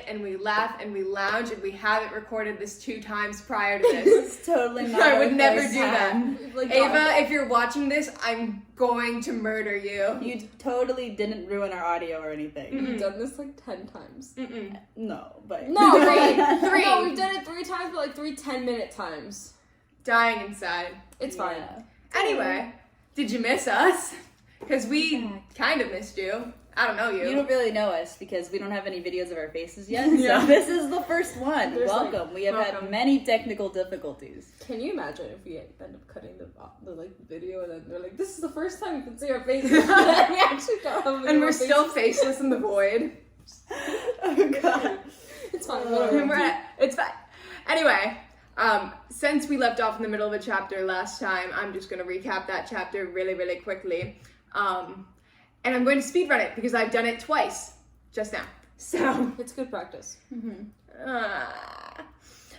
and we laugh and we lounge and we haven't recorded this 2 times prior to this. It's totally not. I would never do that. Like, Ava, if you're watching this, I'm going to murder you. You totally didn't ruin our audio or anything. We've done this like 10 times. No, but No, but like, 3. No, we've done it 3 times, but like 3 10-minute times. Dying inside. It's fine. Yeah. Anyway, did you miss us? Because we kind of missed you. I don't know you. You don't really know us because we don't have any videos of our faces yet. Yeah. So this is the first one. There's, like, welcome. We have had welcome. many technical difficulties. Can you imagine if we end up cutting the like video and then they're like, this is the first time you can see our faces, and then we actually don't have And we're still faceless in the void. Oh god. It's fine. It's fine. Anyway, since we left off in the middle of a chapter last time, I'm just going to recap that chapter really, really quickly. And I'm going to speedrun it because I've done it twice just now. So, It's good practice.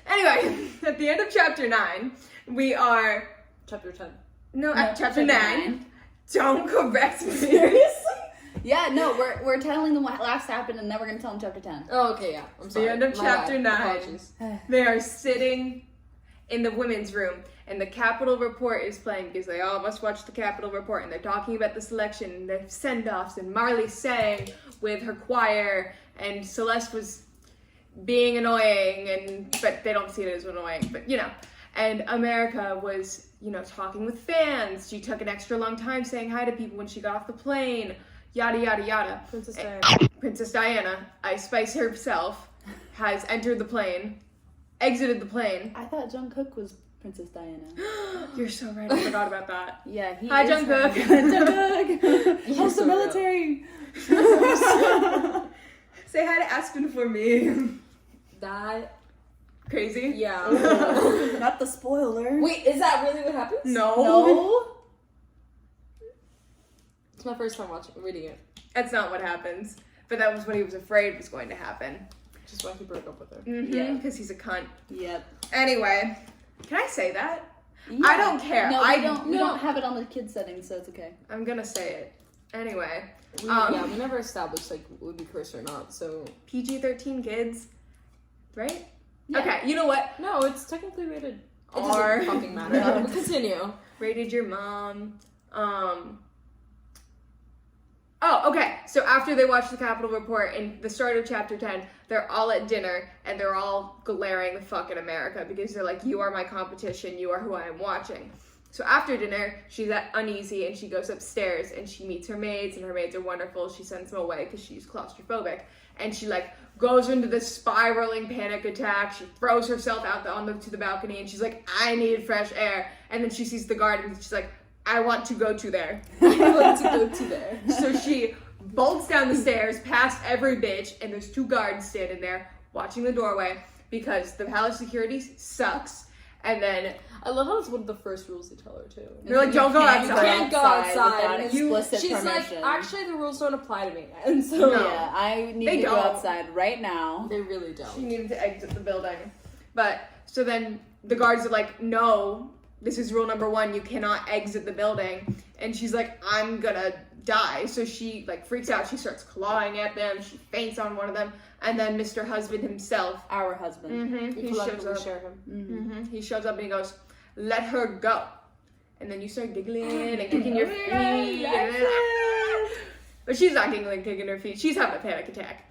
anyway, at the end of chapter 9, we are... Chapter 10. No, No, at chapter chapter 9. 9. Don't correct me. Seriously? Yeah, no, we're telling them what last happened and then we're gonna tell them chapter 10. Oh, okay, yeah. I'm sorry. The end of My chapter bad. 9. Apologies. They are sitting in the women's room, and the Capitol Report is playing because they all must watch the Capitol Report, and they're talking about the selection and the send-offs, and Marley sang with her choir, and Celeste was being annoying, but they don't see it as annoying, but you know. And America was, you know, talking with fans. She took an extra long time saying hi to people when she got off the plane, yada, yada, yada. Princess Diana. Princess Diana, Ice Spice herself, has entered the plane, exited the plane. I thought Jungkook was Princess Diana. You're so right, I forgot about that. Yeah, he Hi, is Jungkook. Jungkook. How's the so military? Say hi to Aspen for me. That, Crazy? yeah. Not the spoiler. Wait, is that really what happens? No. No. It's my first time reading it. That's not what happens. But that was what he was afraid was going to happen. Just why he broke up with her. Yeah. Because he's a cunt. Yep. Anyway, can I say that? Yeah. I don't care. No, I we don't. We no. don't have it on the kids setting, so it's okay. I'm gonna say it. Anyway, Yeah, we never established like would be cursed or not, so PG-13 kids, right? Yeah. Okay, you know what? no, it's technically rated. It R. doesn't fucking matter. But continue. Rated your mom. Oh, okay. So after they watch the Capitol Report in the start of chapter 10, they're all at dinner and they're all glaring the fuck at America because they're like, you are my competition, you are who I am watching. So after dinner, she's uneasy and she goes upstairs and she meets her maids, and her maids are wonderful. She sends them away because she's claustrophobic. And she like goes into this spiraling panic attack. She throws herself out to the balcony and she's like, I need fresh air. And then she sees the garden and she's like, I want to go to there. I want to go to there. So she bolts down the stairs past every bitch, and there's 2 guards standing there watching the doorway because the palace security sucks. And then I love how it's one of the first rules they tell her too. they're like, don't go You outside. can't go outside. without explicit She's permission. like, actually, the rules don't apply to me. And so No. Yeah, I need They to go don't. outside right now. they really She don't. needed to exit the building. But, so then the guards are like, no, this is rule number 1, you cannot exit the building. And she's like, I'm gonna die. So she like freaks out, she starts clawing at them, she faints on one of them, and then Mr. Husband himself, Our husband. We he shows collectively up. share him. He shows up and he goes, let her go. And then you start giggling and kicking your feet. But she's not giggling, kicking her feet. She's having a panic attack.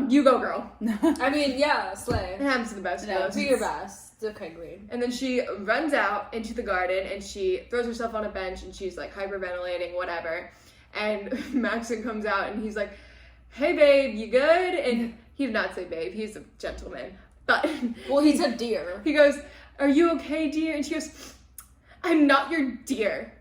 You go, girl. I mean, yeah, slay. It happens to the best of us. Do your best. It's okay, Green. And then she runs out into the garden and she throws herself on a bench and she's like hyperventilating, whatever. And Maxon comes out and he's like, hey babe, you good? And he did not say babe, he's a gentleman. But Well, he said dear. he goes, are you okay, dear? And she goes, I'm not your dear.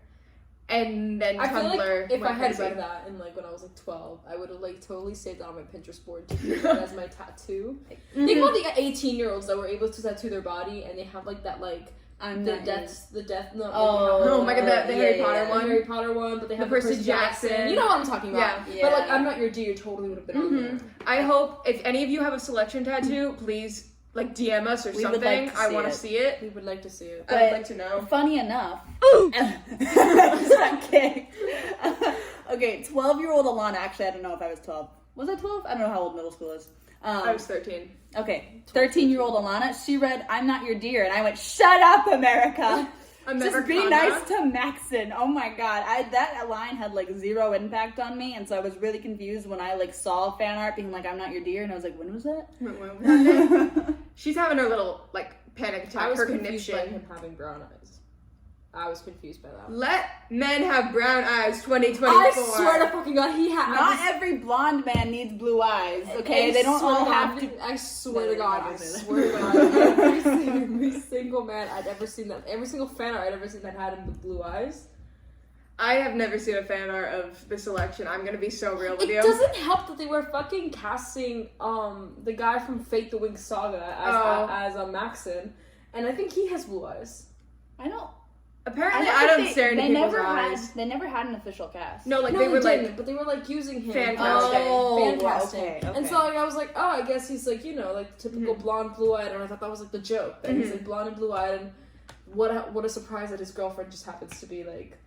And then I feel Tumblr like if went I had crazy. read that in like when I was like 12, I would have like totally saved that on my Pinterest board to use it as my tattoo. Think about the 18-year-olds that were able to tattoo their body and they have like that like I'm the not death. No, Oh my god, the Harry yeah, Potter yeah. the one. Harry Potter one, but they have Percy Percy Jackson. Jackson. You know what I'm talking about. Yeah. But like, Yeah. I'm not your dear totally would have been on there. I hope if any of you have a selection tattoo, please like DM us or We would something. like to I see want to it. see it. We would like to see it. I would like to know. Funny enough. Okay. Okay, 12-year-old Alana, actually, I don't know if I was 12. Was I 12? I don't know how old middle school is. I was 13. Okay, 13-year-old Alana, she read "I'm Not Your Dear," and I went, "Shut up, America." Just be nice to Maxon. Oh my god, that line had like zero impact on me, and so I was really confused when I like saw fan art being like "I'm not your dear," and I was like, when was that? She's having her little like panic attack. I was her confused by conniption. him having brown eyes. I was confused by that. Let men have brown eyes. 2024. I swear to fucking God, he had. Not every blonde man needs blue eyes. Okay, they don't all have to. I swear to God, I Whatever. swear to God, every single man I'd ever seen that, every single fan art I'd ever seen that had him with blue eyes. I have never seen a fan art of the selection. I'm gonna be so real with It you. doesn't help that they were fucking casting the guy from Fate the Winged Saga as Maxon, and I think he has blue eyes. I don't. Apparently, I don't stare into people's eyes. They never had an official cast. No, like No, they were didn't, like but they were like using him fan for, casting. fan well, casting. okay. And so like, I was like, oh, I guess he's like, you know, like typical blonde, blue eyed, and I thought that was like the joke that he's like blonde and blue eyed, and what a surprise that his girlfriend just happens to be like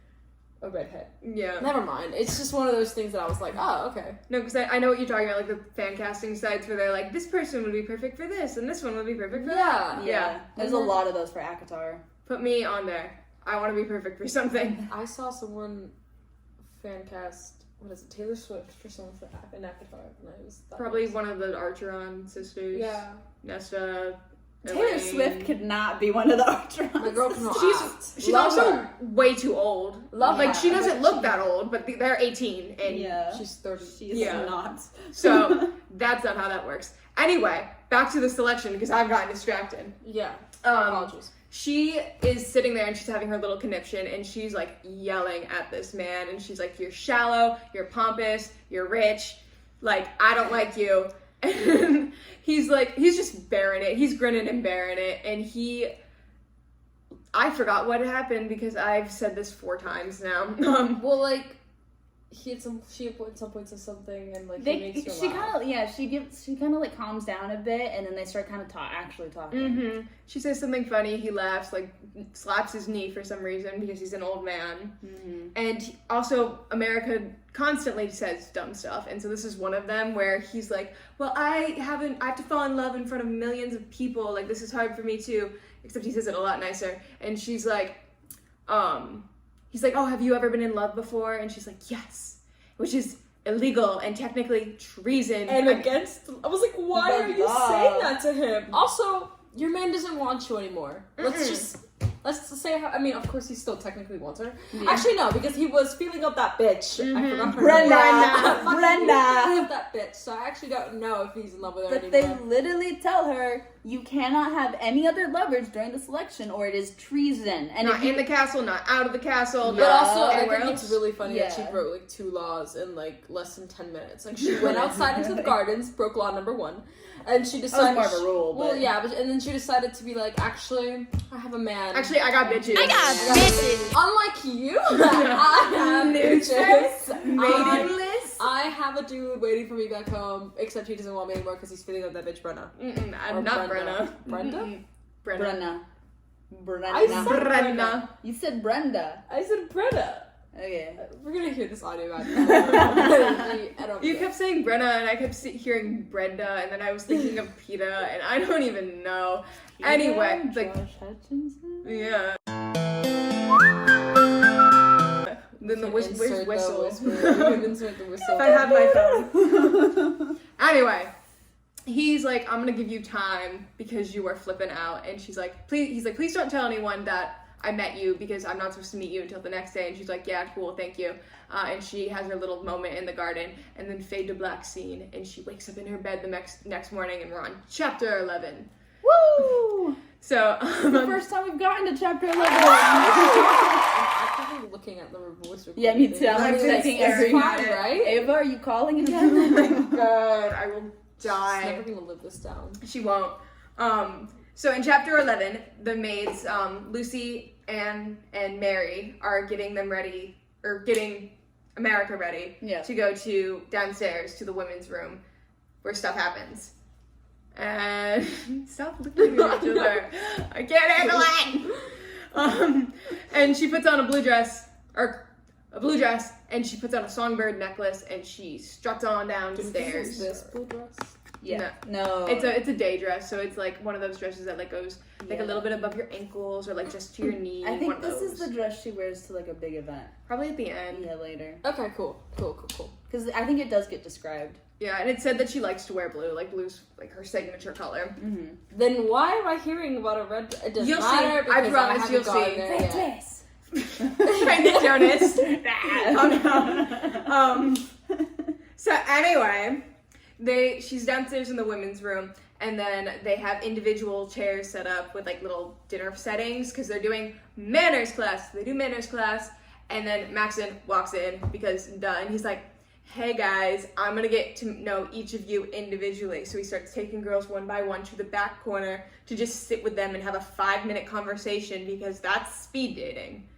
a redhead. yeah. Never mind. It's just one of those things that I was like, oh, okay. No, because I know what you're talking about, like the fan casting sites where they're like, this person would be perfect for this, and this one would be perfect for that. Yeah. There's a lot of those for ACOTAR. Put me on there. I want to be perfect for something. I saw someone fan cast, what is it, Taylor Swift for someone for an Avatar, and I was Probably one of the Archeron sisters. Yeah. Nesta. Taylor Elaine. Swift could not be one of the Archerons. My girl can She's Love also her. way too old. Love like her. she doesn't But look that old, but they're 18, and Yeah. She's 30. She's Yeah. not. so that's not how that works. Anyway, back to the selection because I've gotten distracted. Yeah. Um, Apologies. she is sitting there and she's having her little conniption and she's like yelling at this man and she's like, you're shallow, you're pompous, you're rich, like I don't like you. And he's just bearing it. He's grinning and bearing it. And I forgot what happened because I've said this 4 times now. Well, like, she at some point says something and like he makes her She laugh. kind of like calms down a bit, and then they start kind of actually talking. She says something funny. He laughs, like slaps his knee for some reason because he's an old man. And also, America constantly says dumb stuff, and so this is one of them where he's like, "Well, I have to fall in love in front of millions of people. Like this is hard for me too." Except he says it a lot nicer, and she's like, he's like, "Oh, have you ever been in love before?" And she's like, "Yes," which is illegal and technically treason. And against, I was like, why The are you law. saying that to him? Also, your man doesn't want you anymore. Let's say how, I mean, of course he still technically wants her. Yeah. Actually, no, because he was feeling up that bitch. I forgot her Brenda. name. Brenda. He was feeling up that bitch. So I actually don't know if he's in love with her But they anymore. literally tell her you cannot have any other lovers during the selection, or it is treason. And not if you, in the castle, not out of the castle. But not also, I anywhere think else. it's really funny that she Yeah. broke like 2 laws in like less than 10 minutes. Like she went outside into the gardens, broke law number 1, and she decided. more of a rule, Well, but- yeah, and then she decided to be like, actually, I have a man. Actually, I got bitches. Unlike you, I have bitches. Maidenless? I have a dude waiting for me back home, except he doesn't want me anymore because he's feeling like that bitch Brenna. I'm Or not Brenda. Brenna. Brenda? Mm-mm. Brenna. Brenna. I said Brenna. You said Brenda. I said Brenna. Okay. We're gonna hear this audio back. I don't You care. kept saying Brenna, and I kept hearing Brenda, and then I was thinking of PETA, and I don't even know. Anyway, Yeah, like, Josh Hutcherson. yeah. Then the Insert where's the whistle? whisper. You can insert the whistle. If I had my phone. Anyway, he's like, I'm gonna give you time because you are flipping out, and she's like, please. He's like, please don't tell anyone that I met you because I'm not supposed to meet you until the next day. And she's like, yeah, cool, thank you. And she has her little moment in the garden, and then fade to black scene, and she wakes up in her bed the next morning, and we're on chapter 11. Woo! So The first time we've gotten to chapter 11. I'm actively looking at the voice recording. Yeah, me too. I'm I'm like just checking staring every at fine, it. right? Ava, are you calling Oh again? my god, I will She's die. never gonna live this down. She won't. So in chapter 11, the maids, Lucy and Mary are getting them ready, or getting America ready Yeah. to go to downstairs to the women's room where stuff happens. And stop looking at each other. I can't handle it. And she puts on a blue dress, and she puts on a songbird necklace, and she struts on downstairs. This blue dress. Yeah. No. It's a day dress, so it's like one of those dresses that like goes like a little bit above your ankles or like just to your knee. I think this is the dress she wears to like a big event. Probably at the end. Yeah, later. Okay, cool. Because I think it does get described. Yeah, and it said that she likes to wear blue. Like blue's like her signature color. Mm-hmm. Then why am I hearing about a red? It doesn't You'll matter. see. I because promise haven't you'll gotten see. there yet. Dress. Tiny Jonas. Oh no. So anyway, she's downstairs in the women's room, and then they have individual chairs set up with like little dinner settings because they're doing manners class. They do manners class, and then Maxon walks in because duh, and he's like, "Hey guys, I'm gonna get to know each of you individually." So he starts taking girls one by one to the back corner to just sit with them and have a 5-minute conversation because that's speed dating.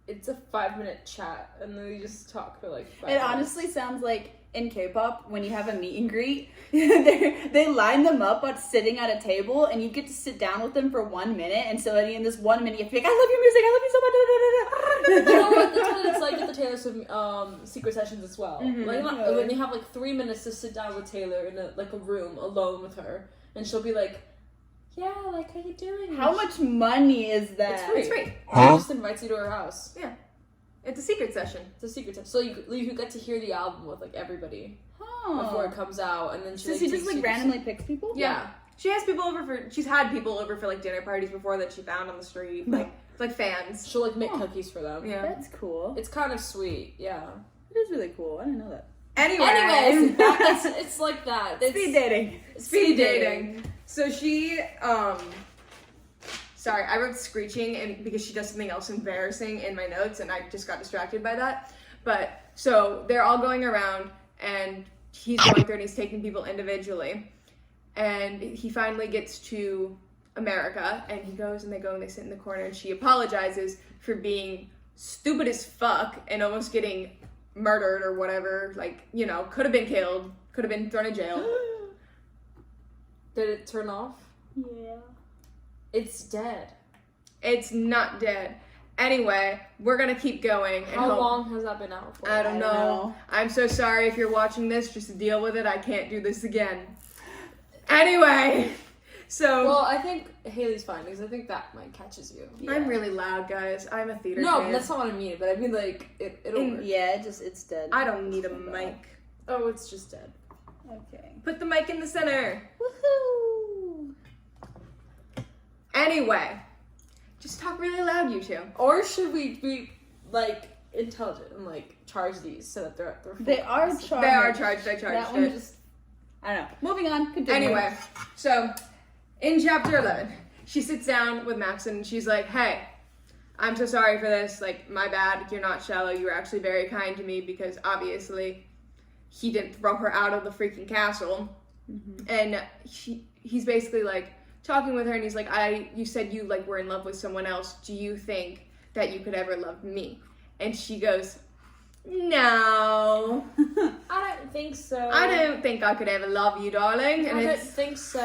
It's a 5-minute chat, and then they just talk for like 5 It minutes. honestly sounds like in K-pop when you have a meet and greet, they line them up at sitting at a table, and you get to sit down with them for 1 minute. And so in this 1 minute, you have to be like, "I love your music. I love you so much." You know what? That's what it's like at the Taylor Swift secret sessions as well. Mhm. Like when they have like 3 minutes to sit down with Taylor in a room alone with her, and she'll be like, "Yeah, like how you doing?" How much money is that? It's free. It's free. She just invites you to her house. It's a secret session. It's a secret test. So you get to hear the album with like everybody Oh. before it comes out, and then So she just takes you like to randomly picks people? Yeah. She's had people over for like dinner parties before that she found on the street, like fans. She'll like make cookies for them. Yeah. That's cool. It's kind of sweet. Yeah. It is really cool. I didn't know that. Anyway, It's like that. It's, Speed dating. speed dating. So she, sorry, I wrote screeching and because she does something else embarrassing in my notes and I just got distracted by that. But so they're all going around and he's going through and he's taking people individually. And he finally gets to America and he goes and they sit in the corner and she apologizes for being stupid as fuck and almost getting murdered or whatever. Like, you know, could have been killed, could have been thrown in jail. Did it turn off? Yeah. It's dead. It's not dead. Anyway, we're gonna keep going. And How hope- long has that been out for? I don't I don't know. know. I'm so sorry if you're watching this. Just deal with it. I can't do this again. Anyway, so Well, I think Haley's fine because I think that mic catches you. I'm really loud, guys. I'm a theater No, kid. that's not what I mean. But I mean like it'll In- work. Yeah, it's dead. I don't need a mic. Oh, it's just dead. Okay. Put the mic in the center. Woohoo! Anyway, just talk really loud, you two. Or should we be like intelligent and like charge these so that they're full They are capacity? charged. They are charged. I That charged one it. just. I don't know. Moving on. Continue. Anyway, so in chapter 11, she sits down with Maxon and she's like, "Hey, I'm so sorry for this. Like, my bad. You're not shallow. You were actually very kind to me because obviously he didn't throw her out of the freaking castle." Mm-hmm. And he's basically like talking with her and he's like, you said you like were in love with someone else. Do you think that you could ever love me? And she goes, "No, I don't think so. I don't think I could ever love you, darling." And I don't it's think so.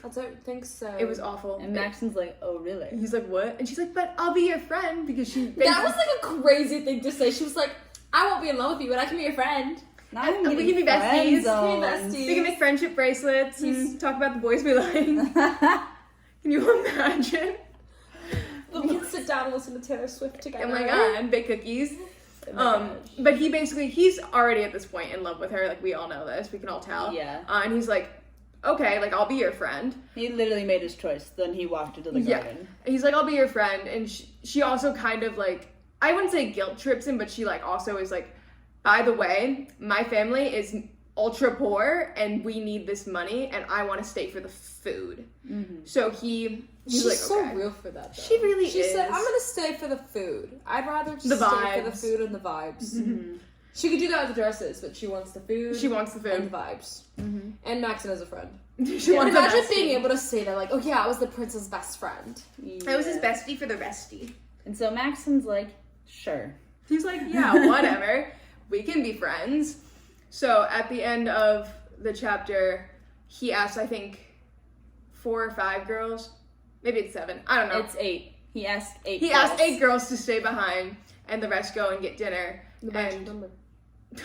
I don't think so. it was awful. And Maxon's like, "Oh, really?" He's like, "What?" And she's like, "But I'll be your friend," because she That was like a crazy thing to say. She was like, "I won't be in love with you, but I can be your friend." Now I'm we getting can be besties. friend We can be zones. besties. we can make friendship bracelets and talk about the boys we like. Can you imagine? We can sit down and listen to Taylor Swift together. Oh my god, and bake cookies. But he's already at this point in love with her. Like, we all know this. We can all tell. Yeah. And he's like, "Okay, like, I'll be your friend." He literally made his choice. Then he walked into the Yeah. garden. And he's like, "I'll be your friend." And she also kind of like, I wouldn't say guilt trips him, but she like also is like, "By the way, my family is ultra poor and we need this money and I want to stay for the food." Mm-hmm. So he's She's like, so "Okay." real for that. Though. She really She is. said, "I'm gonna stay for the food. I'd rather just The stay for the vibes. food and the vibes." Mm-hmm. She could do that with the dresses, but she wants the food. She wants the and food. vibes. Mm-hmm. And Maxon as a friend. She And wants the imagine bestie. being able to say that, like, "Oh yeah, I was the prince's best friend." I was his bestie for the bestie. And so Maxon's like, "Sure." He's like, "Yeah, whatever. We can be friends." So at the end of the chapter, he asks, I think, 4 or 5 girls. Maybe it's 7. I don't know. It's 8. He asked 8. He girls. asked 8 girls to stay behind, and the rest go and get dinner. The magic And number.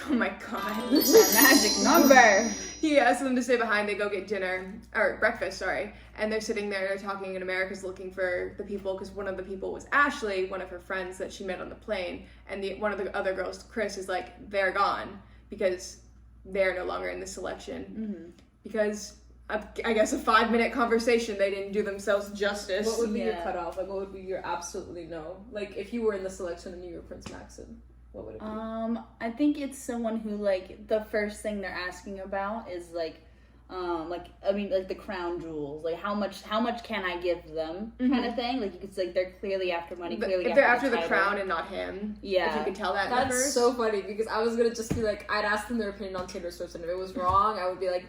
Oh my god. That magic number. He asks them to stay behind. They go get dinner, or breakfast, sorry. And they're sitting there, they're talking, and America's looking for the people, because one of the people was Ashley, one of her friends that she met on the plane. And one of the other girls, Chris, is like, they're gone, because they're no longer in the selection. Mm-hmm. Because, I guess, a 5-minute conversation, they didn't do themselves justice. What would be your cutoff? Like, what would be your absolutely no? Like, if you were in the selection and you were Prince Maxon, what would it be? I think it's someone who, like, the first thing they're asking about is, like, the crown jewels. Like, how much can I give them, kind of thing. Like, you could say, like, they're clearly after money, clearly if they're after the the crown and not him. Yeah. If you could tell that. That's so funny, because I was gonna just be like, I'd ask them their opinion on Taylor Swift, and if it was wrong, I would be like,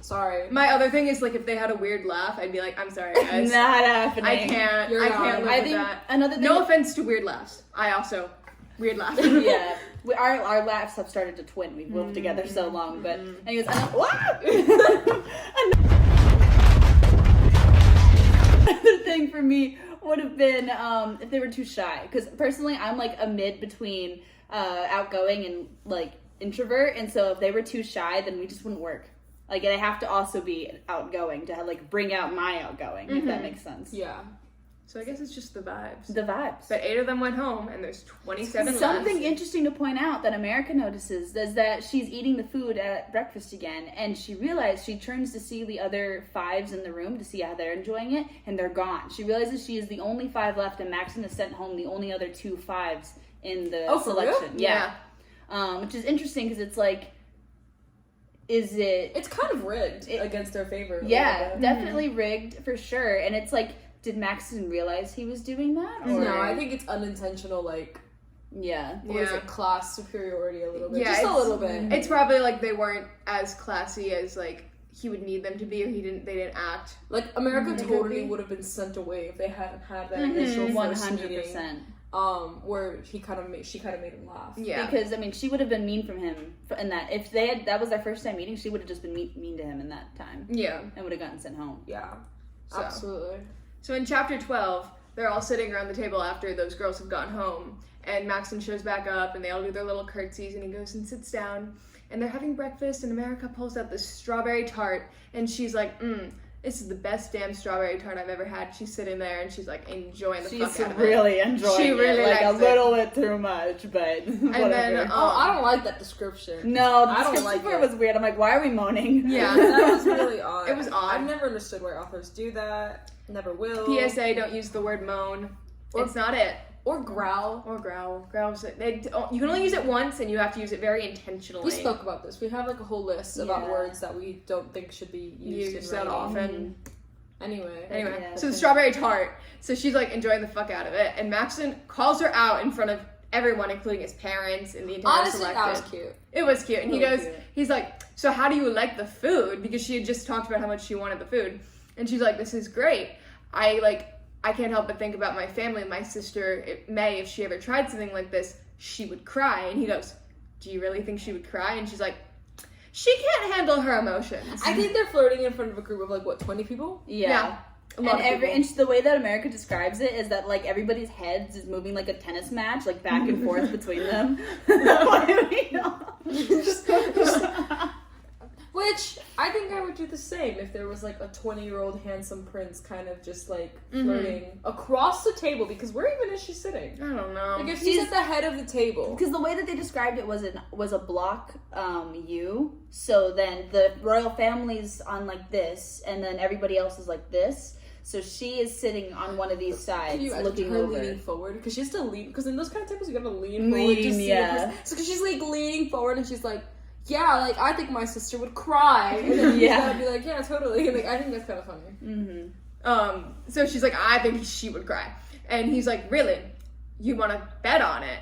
sorry. My other thing is, like, if they had a weird laugh, I'd be like, I'm sorry, guys. Not happening. I can't live with that. Another thing. No offense to weird laughs. I also weird laugh. Yeah, our laughs have started to twin. We've lived together so long, but anyways, another thing for me would have been if they were too shy. Because personally, I'm like a mid between outgoing and like introvert, and so if they were too shy, then we just wouldn't work. Like, they have to also be outgoing to like bring out my outgoing, if that makes sense. Yeah. So I guess it's just the vibes. The vibes. But 8 of them went home, and there's 27 left. Something interesting to point out that America notices is that she's eating the food at breakfast again, and she turns to see the other 5s in the room to see how they're enjoying it, and they're gone. She realizes she is the only 5 left, and Maxon has sent home the only other 2 5s in the selection. For real? Yeah. Which is interesting because it's like, it's kind of rigged against their favor. Yeah, definitely rigged for sure. And it's like, did Maxon realize he was doing that? Or? No, I think it's unintentional, like, yeah. Or is it class superiority a little bit? Yeah, just a little bit. It's probably like they weren't as classy as like he would need them to be, or they didn't act. Like, America totally would have been sent away if they hadn't had that initial first meeting. 100%. Where she kind of made him laugh. Yeah, because I mean, she would have been mean from him in that. If that was their first time meeting, she would have just been mean to him in that time. Yeah, and would have gotten sent home. Yeah, so. Absolutely. So in chapter 12, they're all sitting around the table after those girls have gone home, and Maxon shows back up, and they all do their little curtsies, and he goes and sits down, and they're having breakfast, and America pulls out this strawberry tart, and she's like, this is the best damn strawberry tart I've ever had. She's sitting there, and she's like enjoying the fuck out of it. She's really enjoying she really it. Like a likes little bit too much, but and whatever. then, I don't like that description. No, the I don't description like part it. was weird. I'm like, why are we moaning? Yeah. That was really odd. It was odd. I've never understood why authors do that. Never will. PSA, don't use the word moan. It's not it. Or growl. Or growl. Growl's you can only use it once, and you have to use it very intentionally. We spoke about this. We have like a whole list about words that we don't think should be used that in often. Anyway, Yeah, so the strawberry tart. So she's like enjoying the fuck out of it, and Maxon calls her out in front of everyone, including his parents and the entire honestly, selection. that was cute. It was cute, and he's like, so how do you like the food? Because she had just talked about how much she wanted the food, and she's like, this is great. I can't help but think about my family. My sister May, if she ever tried something like this, she would cry. And he goes, do you really think she would cry? And she's like, she can't handle her emotions. I think they're flirting in front of a group of like, what, 20 people? Yeah. And the way that America describes it is that like everybody's heads is moving like a tennis match, like back and forth between them. Which I think I would do the same if there was like a 20-year-old handsome prince kind of just like flirting across the table, because where even is she sitting? I don't know. Like if she's at the head of the table. Because the way that they described it was a block U, so then the royal family's on like this, and then everybody else is like this. So she is sitting on one of these sides, looking her over. leaning forward, because she has to lean. Because in those kind of tables, you gotta lean forward to see the person. So she's like leaning forward, and she's like, "Yeah, like I think my sister would cry." And then he's gotta be like, "Yeah, totally." And, like I think that's kind of funny. So she's like, I think she would cry, and he's like, really? You want to bet on it?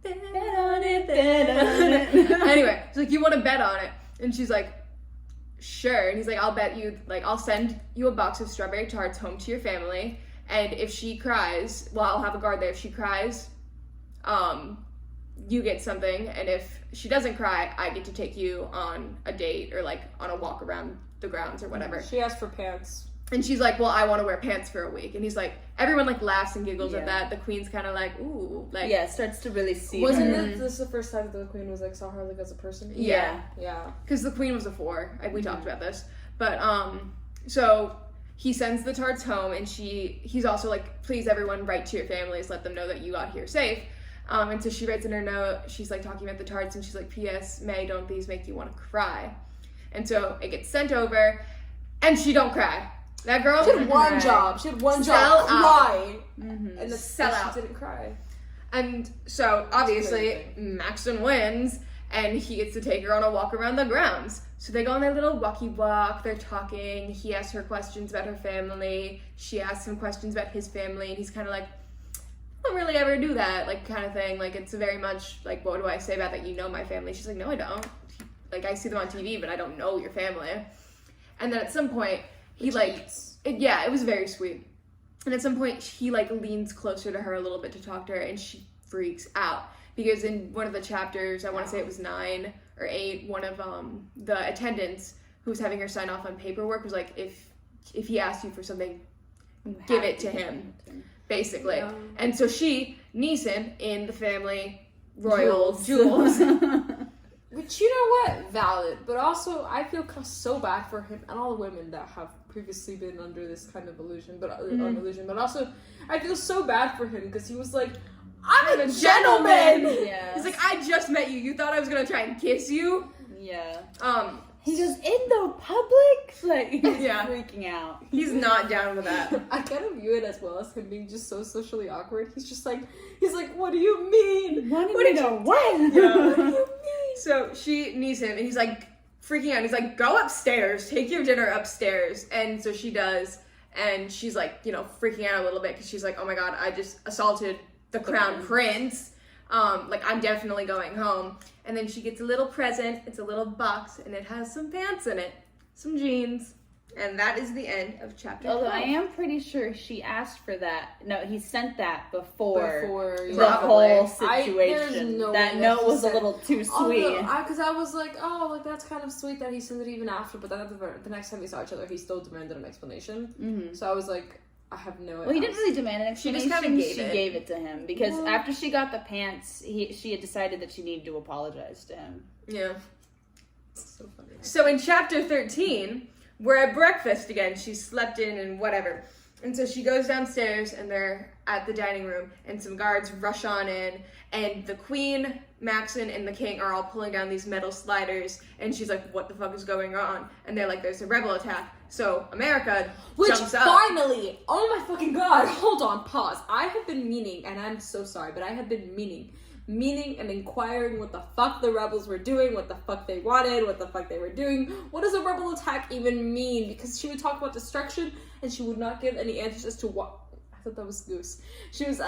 Bet on it. Anyway, she's like, you want to bet on it? And she's like, sure. And he's like, I'll bet you, like, I'll send you a box of strawberry tarts home to your family, and if she cries, well, I'll have a guard there. If she cries, you get something, and if she doesn't cry, I get to take you on a date or like on a walk around the grounds or whatever. She asked for pants. And she's like, well, I want to wear pants for a week. And he's like, everyone like laughs and giggles at Yeah. that. The queen's kind of like, ooh, like Yeah, it starts to really see Wasn't her. this the first time that the queen was like saw her like as a person? Yeah. Yeah. because the queen was a 4. We talked about this, but so he sends the tarts home, and he's also like, please everyone, write to your families, let them know that you got here safe. And so she writes in her note, she's like talking about the tarts, and she's like, P.S. May, don't these make you want to cry? And so it gets sent over, and she don't cry. That girl She had one Right. job. She had one Sell job. Cry. Mhm. And Sell out. she didn't cry. And so obviously amazing. Maxon wins, and he gets to take her on a walk around the grounds. So they go on their little walkie walk, they're talking, he asks her questions about her family, she asks him questions about his family, and he's kind of like, I don't really ever do that, like, kind of thing. Like, it's very much like, what do I say about that? You know my family. She's like, no, I don't. Like, I see them on TV, but I don't know your family. And then at some point, he it was very sweet. And at some point, he like leans closer to her a little bit to talk to her, and she freaks out because in one of the chapters, I want to say it was 9 or 8, one of the attendants who was having her sign off on paperwork was like, if he asks you for something, give it to him, basically. Yeah. And so she, Neeson, in the family royal jewels. Which, you know what? Valid. But also, I feel so bad for him and all the women that have previously been under this kind of illusion. But also, I feel so bad for him because he was like, I'm a gentleman! Yeah. He's like, I just met you. You thought I was gonna try and kiss you? Yeah. He He goes, in the public? Like, he's Yeah. freaking out. he's not down with that. I kind of view it as well as him being just so socially awkward. He's like, what do you mean? What did you you know? What? Yeah. What do you mean? So she needs him, and he's like freaking out. He's like, go upstairs, take your dinner upstairs. And so she does, and she's like, freaking out a little bit because she's like, oh my god, I just assaulted the crown prince. Like, I'm definitely going home. And then she gets a little present. It's a little box, and it has some pants in it, some jeans. And that is the end of chapter 12. Although I am pretty sure she asked for that. No, he sent that before Before, the yeah. whole There's situation. no That way note he was a sent- little too sweet. Because I was like, oh, like that's kind of sweet that he sent it even after. But then at the next time we saw each other, he still demanded an explanation. Mm-hmm. So I was like, I have no idea. Well, he didn't really demand an She explanation. just kinda gave she it. gave it to him because Well- after she got the pants, she had decided that she needed to apologize to him. Yeah. So funny. So in chapter 13, we're at breakfast again. She slept in and whatever. And so she goes downstairs, and they're at the dining room, and some guards rush on in, and the queen, Maxon, and the king are all pulling down these metal sliders, and she's like, what the fuck is going on? And they're like, there's a rebel attack. So America jumps up. Finally, oh my fucking god, hold on, pause. I have been meaning, and I'm so sorry, but I have been meaning and inquiring what the fuck the rebels were doing, what the fuck they wanted, what the fuck they were doing. What does a rebel attack even mean? Because she would talk about destruction, and she would not give any answers as to what. I thought that was Goose. She was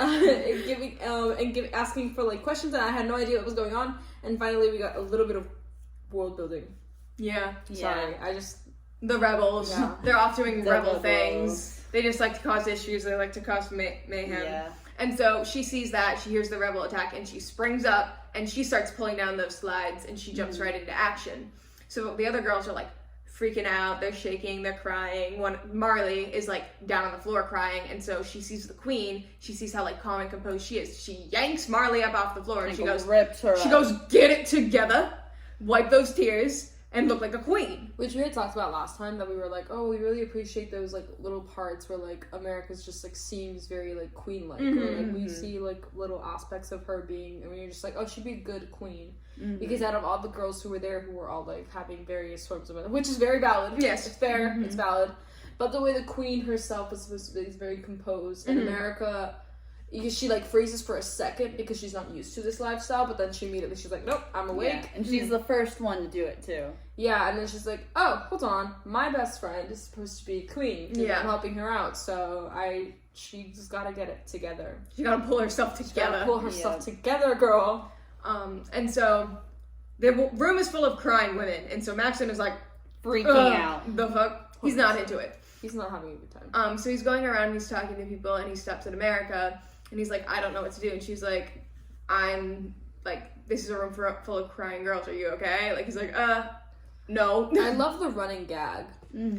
asking for like questions, and I had no idea what was going on. And finally, we got a little bit of world building. Yeah. Sorry, The rebels. Yeah. They're off doing The rebel rebels. things. They just like to cause issues. They like to cause mayhem. Yeah. And so she sees that, she hears the rebel attack, and she springs up, and she starts pulling down those slides, and she jumps right into action. So the other girls are like freaking out, they're shaking, they're crying. Marley is like down on the floor crying, and so she sees the queen, she sees how like calm and composed she is. She yanks Marley up off the floor, and she goes, rips her she up. goes, get it together, wipe those tears, and look like a queen. Which we had talked about last time, that we were like, oh, we really appreciate those like little parts where like America's just like seems very like queen-like, or like we see like little aspects of her being, and you're just like, oh, she'd be a good queen. Because out of all the girls who were there, who were all like having various forms of, which is very valid. Yes. It's fair. It's valid. But the way the queen herself is supposed to be is very composed, and America, she like freezes for a second because she's not used to this lifestyle, but then she immediately she's like, nope, I'm awake. Yeah. And she's the first one to do it too. Yeah, and then she's like, oh, hold on, my best friend is supposed to be queen, and Yeah. I'm helping her out, so she just gotta get it together. She gotta pull herself Gotta together. pull herself together, girl. And so the room is full of crying women, and so Maxon is like Freaking out. The fuck? He's not into it. He's not having a good time. So he's going around, he's talking to people, and he stops at America, and he's like, I don't know what to do. And she's like, I'm like, this is a room full of crying girls. Are you okay? Like, he's like, no. I love the running gag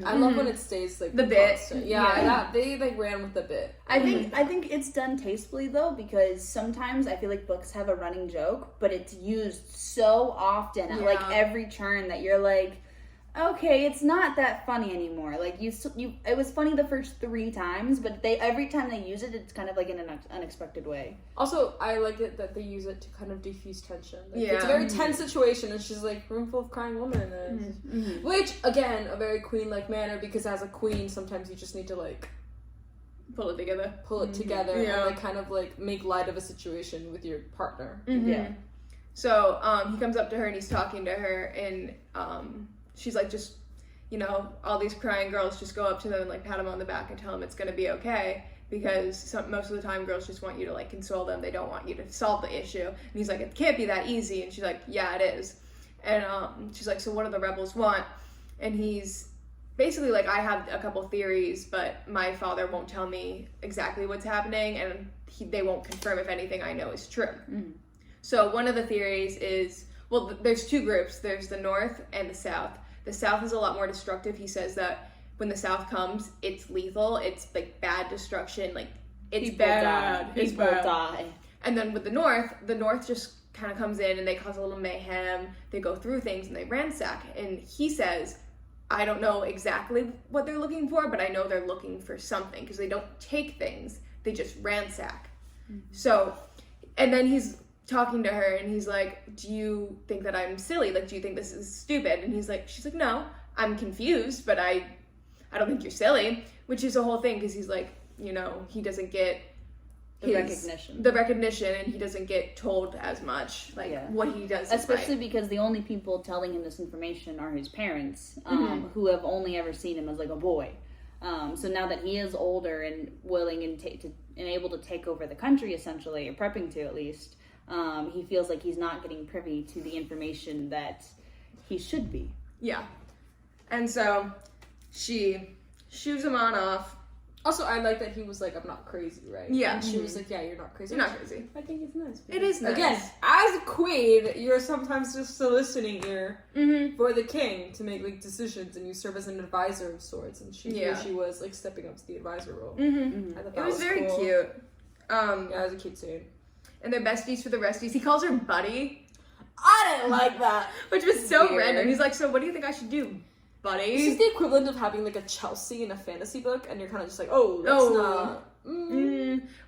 I love when it stays like the bit. Constant. Yeah, they like ran with the bit. I think it's done tastefully though, because sometimes I feel like books have a running joke, but it's used so often at like every turn that you're like, okay, it's not that funny anymore. Like it was funny the first 3 times, but every time they use it, it's kind of like in an unexpected way. Also, I like it that they use it to kind of diffuse tension. Like, it's a very tense situation, and she's like, room full of crying women. And which, again, a very queen-like manner, because as a queen, sometimes you just need to, like, pull it together. And, like, kind of, like, make light of a situation with your partner. Yeah. So, he comes up to her and he's talking to her, and, she's like, just, you know, all these crying girls, just go up to them and, like, pat them on the back and tell them it's gonna be okay. Because most of the time girls just want you to, like, console them. They don't want you to solve the issue. And he's like, it can't be that easy. And she's like, yeah, it is. And she's like, so what do the rebels want? And he's basically like, I have a couple theories, but my father won't tell me exactly what's happening, and they won't confirm if anything I know is true. So one of the theories is, well, there's 2 groups. There's the North and the South. The South is a lot more destructive. He says that when the South comes, it's lethal. It's like bad destruction. Like it's People bad. die. People die. And then with the North just kind of comes in and they cause a little mayhem. They go through things and they ransack. And he says, I don't know exactly what they're looking for, but I know they're looking for something, because they don't take things. They just ransack. So, and then he's talking to her and he's like, do you think that I'm silly? Like, do you think this is stupid? And she's like, no, I'm confused, but I don't think you're silly, which is a whole thing, because he's like, you know, he doesn't get the recognition, and he doesn't get told as much, like, what he does. Especially because the only people telling him this information are his parents, who have only ever seen him as like a boy. So now that he is older and willing and able to take over the country, essentially, or prepping to at least, he feels like he's not getting privy to the information that he should be. Yeah. And so she shoos him on off. Also, I like that he was like, I'm not crazy, right? Yeah. And she was like, yeah, you're not crazy. You're not crazy. I think it's nice. It is nice. Again, as a queen, you're sometimes just a listening ear for the king to make like decisions, and you serve as an advisor of sorts. And she was like stepping up to the advisor role. I thought that was very cool. cute. Yeah, it was a cute scene. And they're besties for the resties. He calls her buddy. I didn't like that. Which was so random. He's like, so what do you think I should do, buddy? This is the equivalent of having like a Chelsea in a fantasy book, and you're kind of just like, oh, that's not.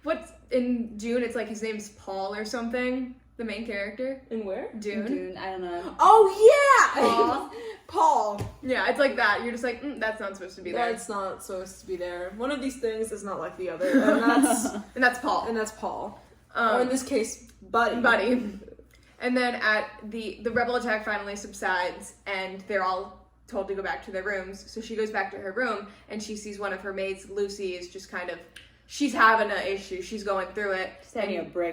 What's in Dune? It's like his name's Paul or something. The main character. In where? Dune. I don't know. Oh yeah, Paul. Yeah, it's like that. You're just like, that's not supposed to be there. That's not supposed to be there. One of these things is not like the other, and that's Paul. And that's Paul. Or in this case, Buddy. And then at the rebel attack finally subsides, and they're all told to go back to their rooms. So she goes back to her room, and she sees one of her maids, Lucy, is just kind of, she's having an issue. She's going through it.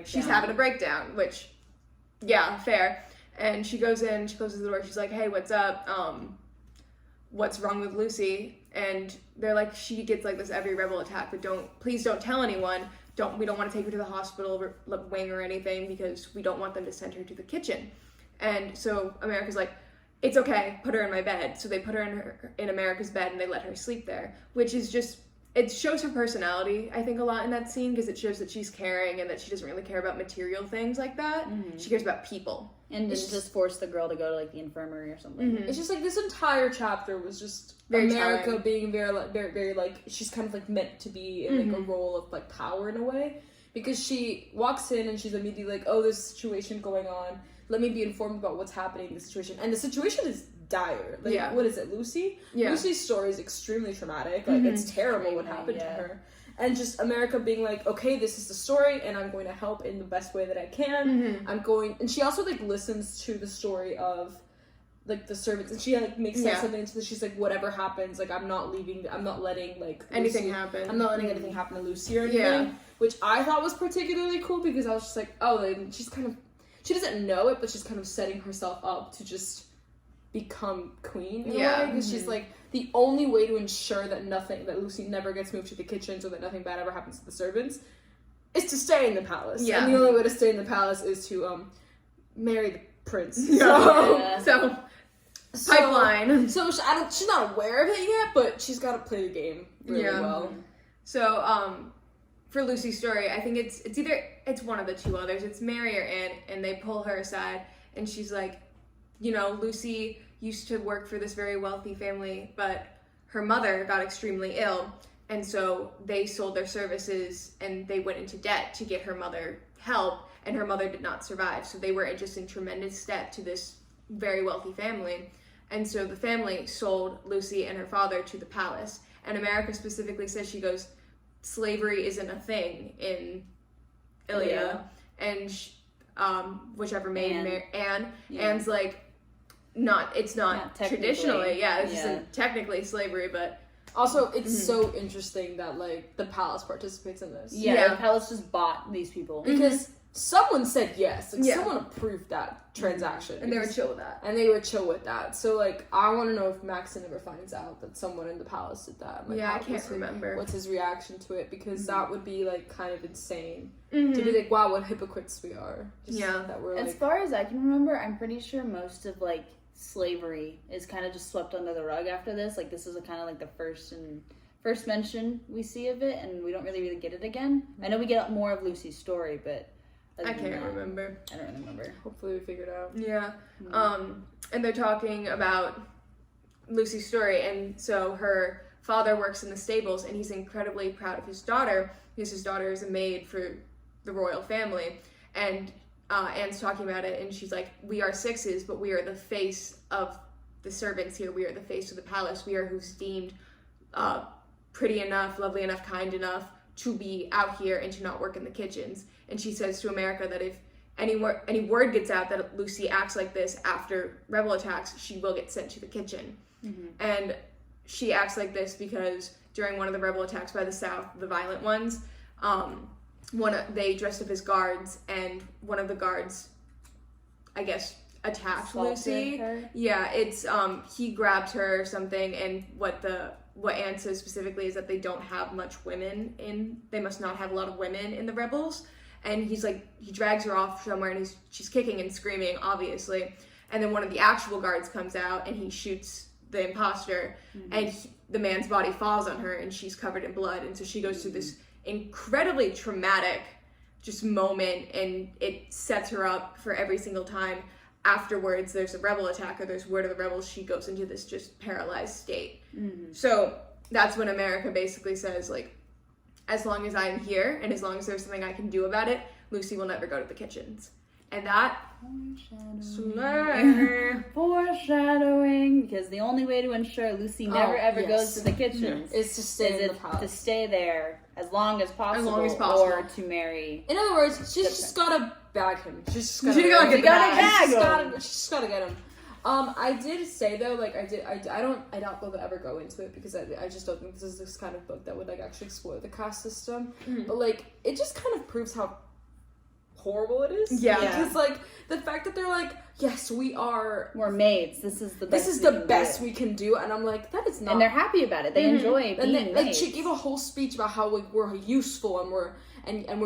She's having a breakdown, which, yeah, fair. And she goes in, she closes the door, she's like, hey, what's up? What's wrong with Lucy? And they're like, she gets like this every rebel attack, but please don't tell anyone. We don't want to take her to the hospital wing or anything, because we don't want them to send her to the kitchen. And so America's like, it's okay, put her in my bed. So they put her in America's bed, and they let her sleep there, which is just, it shows her personality, I think, a lot in that scene, because it shows that she's caring and that she doesn't really care about material things like that. She cares about people. And didn't just force the girl to go to like the infirmary or something. It's just like this entire chapter was just very America telling. Being very like, she's kind of like meant to be in like a role of like power in a way, because she walks in and she's immediately like, oh, there's a situation going on. Let me be informed about what's happening in the situation. And the situation is dire. Like, what is it, Lucy? Yeah. Lucy's story is extremely traumatic. Like, it's terrible what happened to her. And just America being like, okay, this is the story, and I'm going to help in the best way that I can. And she also like listens to the story of like the servants, and she like makes sense of it. She's like, whatever happens, like I'm not letting like anything happen. I'm not letting anything happen to Lucy or anything. Which I thought was particularly cool, because I was just like, oh, and she doesn't know it, but she's kind of setting herself up to just become queen in a way, because she's like, the only way to ensure that Lucy never gets moved to the kitchens, or that nothing bad ever happens to the servants, is to stay in the palace. And the only way to stay in the palace is to marry the prince. So pipeline. So she's not aware of it yet, but she's got to play the game really well. So, for Lucy's story, I think it's one of the two others. It's Mary or Anne, and they pull her aside, and she's like, you know, Lucy used to work for this very wealthy family, but her mother got extremely ill, and so they sold their services and they went into debt to get her mother help, and her mother did not survive. So they were just in tremendous debt to this very wealthy family. And so the family sold Lucy and her father to the palace. And America specifically says, she goes, slavery isn't a thing in Ilia. And whichever maid, Anne. Anne's like, it's not traditionally. This isn't technically slavery, but also it's so interesting that like the palace participates in this. The palace just bought these people because someone said yes, like someone approved that transaction, and they were chill with that. So like, I want to know if Maxon ever finds out that someone in the palace did that. Like, I can't remember what's his reaction to it, because that would be like kind of insane to be like, wow, what hypocrites we are. That we're as far as I can remember, I'm pretty sure most of like slavery is kind of just swept under the rug after this. Like, this is kind of like the first mention we see of it, and we don't really get it again. I know we get more of Lucy's story, but I can't remember. I don't remember. Hopefully we figure it out. Yeah. And they're talking about Lucy's story, and so her father works in the stables, and he's incredibly proud of his daughter, because his daughter is a maid for the royal family. And Anne's talking about it, and she's like, we are sixes, but we are the face of the servants here. We are the face of the palace. We are who's deemed pretty enough, lovely enough, kind enough to be out here and to not work in the kitchens. And she says to America that if any word gets out that Lucy acts like this after rebel attacks, she will get sent to the kitchen. And she acts like this because during one of the rebel attacks by the South, the violent ones, they dressed up as guards, and one of the guards, I guess, attacked Lucy. Her. Yeah, it's he grabbed her or something, and what Anne says specifically is that they don't have much women they must not have a lot of women in the rebels. And he's like, he drags her off somewhere, and she's kicking and screaming, obviously. And then one of the actual guards comes out, and he shoots the imposter, and the man's body falls on her, and she's covered in blood. And so she goes through this incredibly traumatic just moment, and it sets her up for every single time afterwards there's a rebel attack or there's word of the rebels, she goes into this just paralyzed state. So that's when America basically says, like, as long as I'm here and as long as there's something I can do about it, Lucy will never go to the kitchens. And that foreshadowing, because the only way to ensure Lucy never ever goes to the kitchens is to stay in the palace. To stay there as long as possible, or to marry. In other words, she's just gotta bag him. She's just gotta get him. I did say though, like I doubt they'll ever go into it, because I just don't think this is this kind of book that would like actually explore the caste system. But like, it just kind of proves how horrible it is. Because like the fact that they're like, yes, we're maids. This is the best we can do, and I'm like, that is not. And they're happy about it. They enjoy being maids. Like, she gave a whole speech about how like we're useful and we're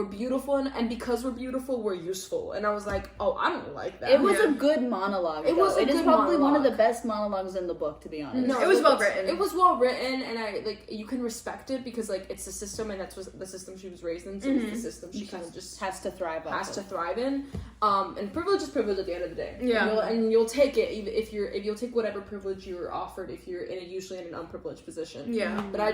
beautiful, and because we're beautiful, we're useful. And I was like, oh, I don't like that. It was a good monologue. It is probably one of the best monologues in the book, to be honest. No, it was well written. It was well written, and I like, you can respect it because like it's the system, and that's the system she was raised in. So it's the system she kind of just has to thrive in. And privilege is privilege at the end of the day. Yeah, and you'll take it if you'll take whatever privilege you're offered if you're usually in an unprivileged position. Yeah, but I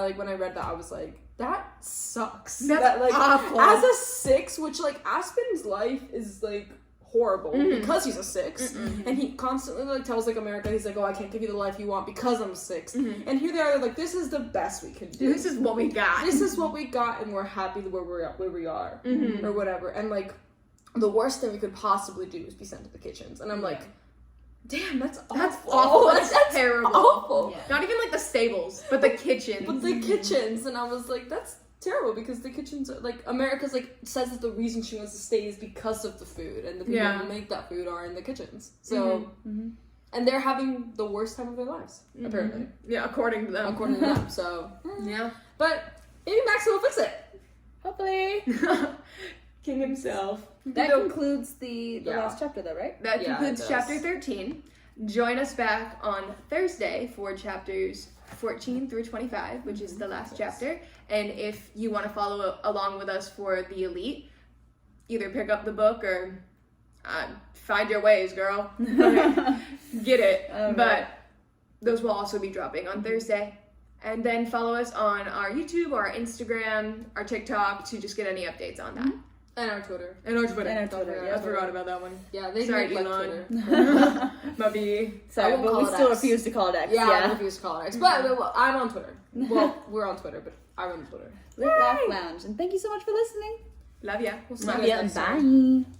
like, when I read that, I was like, that sucks. That's like awful. As a 6, which like Aspen's life is like horrible because he's a 6, and he constantly like tells like America, he's like, oh, I can't give you the life you want because I'm a 6. And here they are, like, this is the best we can do. This is what we got. This is what we got, and we're happy where we are, or whatever. And like, the worst thing we could possibly do is be sent to the kitchens. And I'm like, damn, that's awful. That's terrible. Awful. Yeah. Not even like the stables, but the kitchens. And I was like, that's terrible, because the kitchens are like, America's like says that the reason she wants to stay is because of the food, and the people who make that food are in the kitchens. So, and they're having the worst time of their lives, apparently. Yeah, according to them. So, yeah. But maybe Max will fix it. Hopefully. King himself. That concludes the last chapter, though, right? That concludes chapter 13. join us back on Thursday for chapters 14 through 25, which is the last chapter. And if you want to follow along with us for the Elite, either pick up the book or find your ways, girl. Get it. Okay. But those will also be dropping on Thursday. And then follow us on our YouTube, our Instagram, our TikTok to just get any updates on that. And our Twitter. And our Twitter. And our Twitter, I forgot about that one. Yeah, they Sorry, make like Elon. Twitter. Maybe. Sorry, I won't but call we it still X. refuse to call it X. Yeah, I refuse to call it X. But well, I'm on Twitter. Well, we're on Twitter, but I'm on Twitter. Lit Laugh Lounge. And thank you so much for listening. Love ya. We'll see Love you ya. guys next time. Bye.